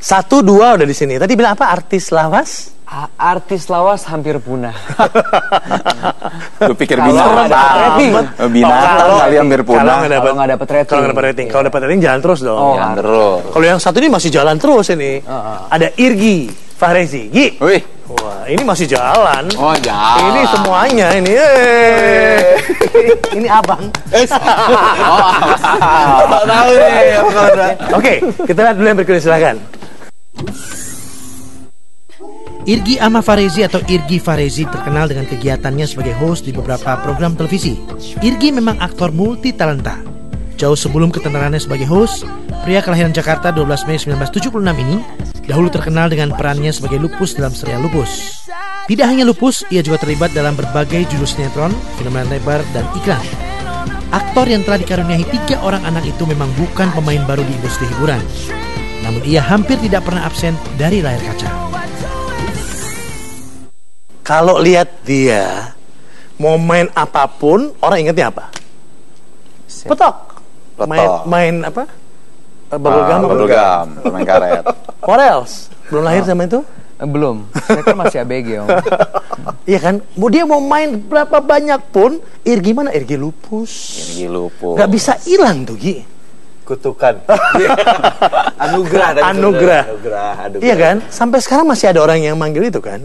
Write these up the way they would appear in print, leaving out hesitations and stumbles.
1, 2 udah di sini. Tadi bilang apa? Artis lawas? Artis lawas hampir punah. Lu pikir binatang? Binatang kali hampir punah. Kalau nggak dapat rating. Kalau nggak dapat rating. Kalau dapat rating jalan terus dong. Jalan terus. Kalau yang satu ini masih jalan terus ini. Ada Irgi Fahrezi. Gi. Wih. Wah, ini masih jalan. Oh, jalan. Ini semuanya ini. Ini abang. Tahu nih. Oke, kita lihat dulu yang berikutnya, silakan. Irgi Ahmad Fahrezi atau Irgi Fahrezi terkenal dengan kegiatannya sebagai host di beberapa program televisi. Irgi memang aktor multi talenta. Jauh sebelum ketenarannya sebagai host, pria kelahiran Jakarta 12 Mei 1976 ini dahulu terkenal dengan perannya sebagai Lupus dalam serial Lupus. Tidak hanya Lupus, ia juga terlibat dalam berbagai judul sinetron, film lebar, dan iklan. Aktor yang telah dikaruniai 3 orang anak itu memang bukan pemain baru di industri hiburan. Namun ia hampir tidak pernah absen dari layar kaca. Kalau lihat dia mau main apapun, orang ingatnya apa? Petok. Main apa? Bubble gum, main karet. What else? Belum lahir sama itu? Belum. Saya kan masih ABG, Om. Iya kan? Dia mau main berapa banyak pun, Irgi mana? Irgi Lupus. Irgi Lupus. Gak bisa hilang tuh, Gi. Kutukan. Anugerah. Iya kan? Sampai sekarang masih ada orang yang manggil itu kan?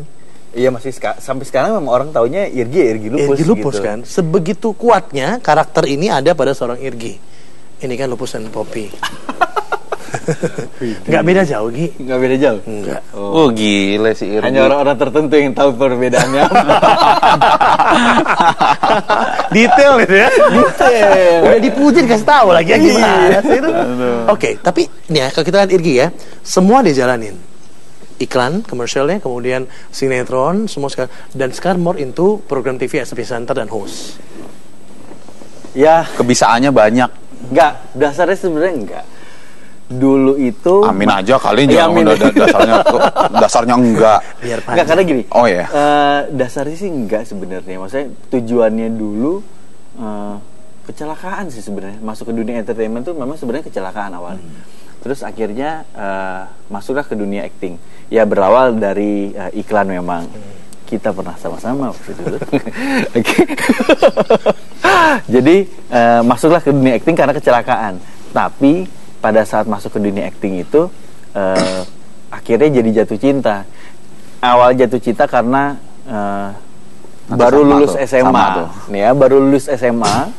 Iya, masih sampai sekarang memang orang taunya Irgi Lupus. Irgi Lupus gitu. kan? Sebegitu kuatnya karakter ini ada pada seorang Irgi. Ini kan Lupus dan Poppy. Nggak beda jauh, Gi. Nggak beda jauh? Enggak. Oh, gile si Irgi. Hanya orang-orang tertentu yang tahu perbedaannya. Detail itu ya. Detail. Udah dipuji dikasih tahu lagi ya gimana sih itu. Oke, tapi nih ya kalau kita lihat Irgi ya, semua dijalanin. Iklan, komersialnya, kemudian sinetron, semua sekarang. Dan sekarang more into program TV as a presenter dan host. Ya, Kebisaannya banyak. enggak. Dasarnya sebenarnya enggak. Dulu itu Amin aja kali jangan dasarnya enggak. Biar enggak, karena gini. Oh ya. Dasarnya sih enggak sebenarnya. Maksudnya tujuannya dulu kecelakaan sih sebenarnya. Masuk ke dunia entertainment tuh memang sebenarnya kecelakaan awalnya. Terus akhirnya masuklah ke dunia acting. Ya berawal dari iklan memang. Kita pernah sama-sama waktu itu. Jadi masuklah ke dunia acting karena kecelakaan. Tapi pada saat masuk ke dunia acting itu akhirnya jadi jatuh cinta. Awal jatuh cinta karena baru lulus SMA. Nih ya, baru lulus SMA.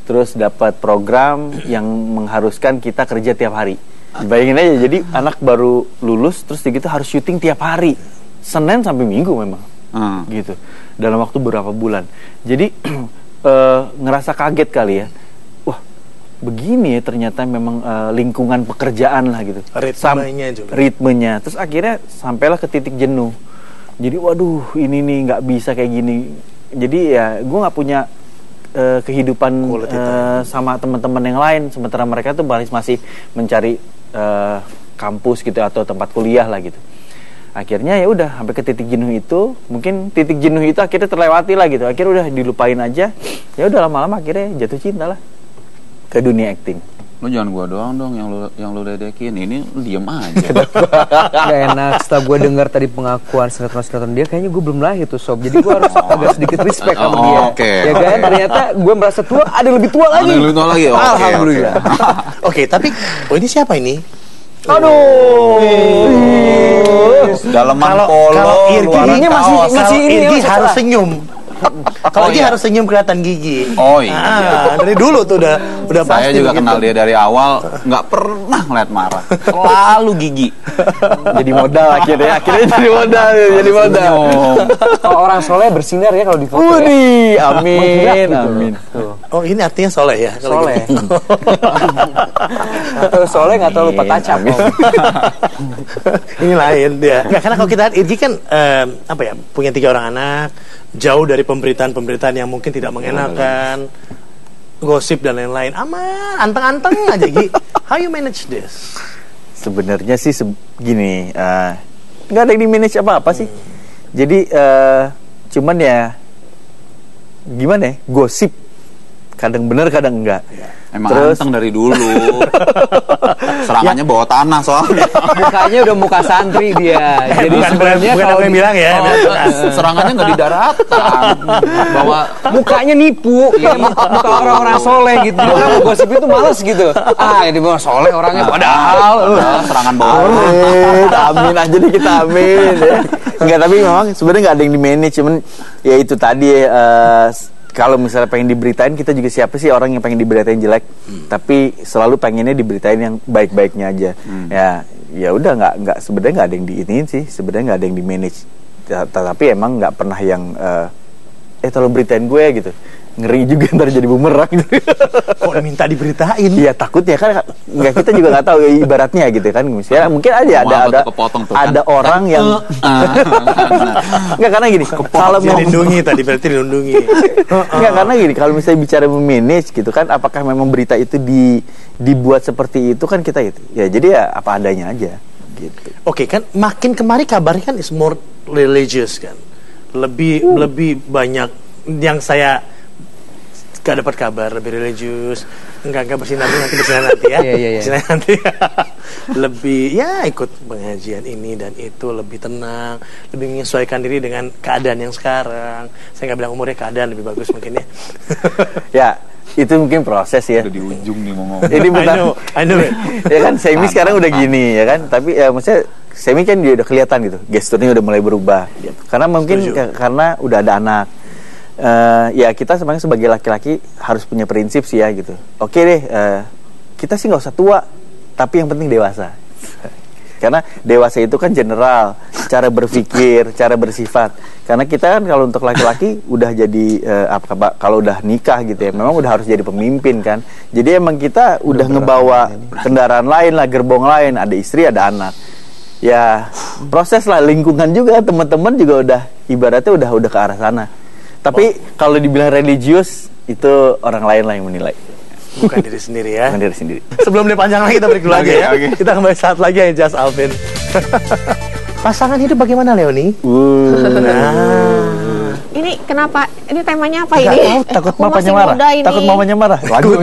Terus dapat program yang mengharuskan kita kerja tiap hari. Bayangin aja, jadi anak baru lulus terus gitu harus syuting tiap hari, Senin sampai Minggu memang, gitu, dalam waktu beberapa bulan. Jadi ngerasa kaget kali ya, wah begini ya ternyata memang lingkungan pekerjaan lah gitu. Ritmenya juga. Ritmenya, terus akhirnya sampailah ke titik jenuh. Jadi waduh ini nih nggak bisa kayak gini. Jadi ya gue nggak punya kehidupan sama teman-teman yang lain, sementara mereka tuh masih mencari kampus gitu atau tempat kuliah lah gitu. Akhirnya ya udah sampai ke titik jenuh itu, mungkin titik jenuh itu akhirnya terlewati lah gitu. Akhirnya udah dilupain aja. Ya udah lama-lama akhirnya jatuh cinta lah ke dunia acting. Lu jangan gua doang dong yang lu ledekin. Ini lu diem aja. Gak enak setelah gue dengar tadi pengakuan sinetron dia, kayaknya gue belum lahir tuh sob. Jadi gue harus agak sedikit respect sama dia. Ya kan, ternyata gue merasa tua, ada yang lebih tua lagi. Ada yang lebih tua lagi. Alhamdulillah. Oke, tapi ini siapa ini? Aduh. Dalaman polo. Kalau Irgi masih ini Irgi ya, harus senyum. Kalau dia harus senyum kelihatan gigi. Oh iya. Dari dulu tuh udah Saya pasti juga begitu. kenal dia dari awal, nggak pernah ngeliat marah. Selalu gigi. Jadi modal akhirnya jadi modal. Kalau orang soleh bersinar ya kalau di foto. Uri, ya. amin, Gitu. amin. Oh ini artinya soleh ya? Kalau Soleh. gitu. Atau soleh nggak tahu lupa tacap. Ini lain dia. Nggak, karena kalau kita lihat Irgi kan apa ya, punya 3 orang anak, jauh dari pemberitaan-pemberitaan yang mungkin tidak mengenakan, gosip dan lain-lain. Aman, anteng-anteng aja Gi. How you manage this? Sebenarnya sih gini, nggak ada yang di manage apa-apa sih. Jadi cuman ya gimana ya, gosip kadang benar kadang enggak. Emang Terus anteng dari dulu. Serangannya bawa tanah soalnya. Mukanya udah muka santri dia. Jadi sebenarnya bukan aku yang bilang ya. Serangannya nggak di daratan, bawa mukanya nipu, muka orang-orang soleh gitu. Dia kan gosip itu males gitu. Ini bawa soleh orangnya, padahal serangan bawa. Amin aja deh kita amin. Enggak, tapi memang sebenarnya nggak ada yang di manage, cuman ya itu tadi kalau misalnya pengen diberitain, kita juga siapa sih orang yang pengen diberitain jelek, tapi selalu pengennya diberitain yang baik-baiknya aja. Ya udah nggak sebenarnya nggak ada yang diinin sih, sebenarnya nggak ada yang di manage. Tapi emang nggak pernah yang tolong beritain gue gitu. Ngeri juga ntar jadi bumerang gitu. Kok minta diberitain? Iya, takutnya kan nggak, kita juga nggak tahu ibaratnya gitu kan. Misalnya mungkin aja ada orang yang nggak, karena gini, kalau dilindungi tadi berarti dilindungi. Nggak, karena gini, kalau misalnya bicara memanage gitu kan, apakah memang berita itu dibuat seperti itu kan, kita gitu. Ya jadi ya apa adanya aja gitu. Oke, kan makin kemari kabarnya kan is more religious kan. Lebih banyak yang saya gak dapat kabar, lebih religius, enggak bersinar nanti ya. Bersinar nanti. Lebih ya ikut pengajian ini dan itu, lebih tenang, lebih menyesuaikan diri dengan keadaan yang sekarang. Saya nggak bilang umurnya, keadaan lebih bagus mungkin ya. Ya, itu mungkin proses ya. Udah di ujung nih ngomong. Ini benar. I know. Ya kan Semi sekarang udah gini ya kan, tapi ya maksudnya Semi kan dia udah kelihatan gitu, gesturnya udah mulai berubah. Karena mungkin karena udah ada anak. Ya kita sebenarnya sebagai laki-laki harus punya prinsip sih ya gitu. Oke deh, kita sih nggak usah tua, tapi yang penting dewasa. Karena dewasa itu kan general, cara berpikir, cara bersifat. Karena kita kan kalau untuk laki-laki udah jadi kalau udah nikah gitu ya, memang udah harus jadi pemimpin kan. Jadi emang kita udah ngebawa kendaraan lain lah, gerbong lain, ada istri, ada anak. Ya proses lah, lingkungan juga, teman-teman juga udah ibaratnya udah ke arah sana. Tapi kalau dibilang religius, itu orang lain lah yang menilai. Bukan diri sendiri ya. Bukan diri sendiri. Sebelum dia panjang lagi, kita break dulu aja ya. Kita kembali saat lagi ya, Just Alvin. Pasangan hidup bagaimana, Leoni? Ini kenapa? Ini temanya apa ini? Takut mamanya marah. Takut mamanya marah. Lagu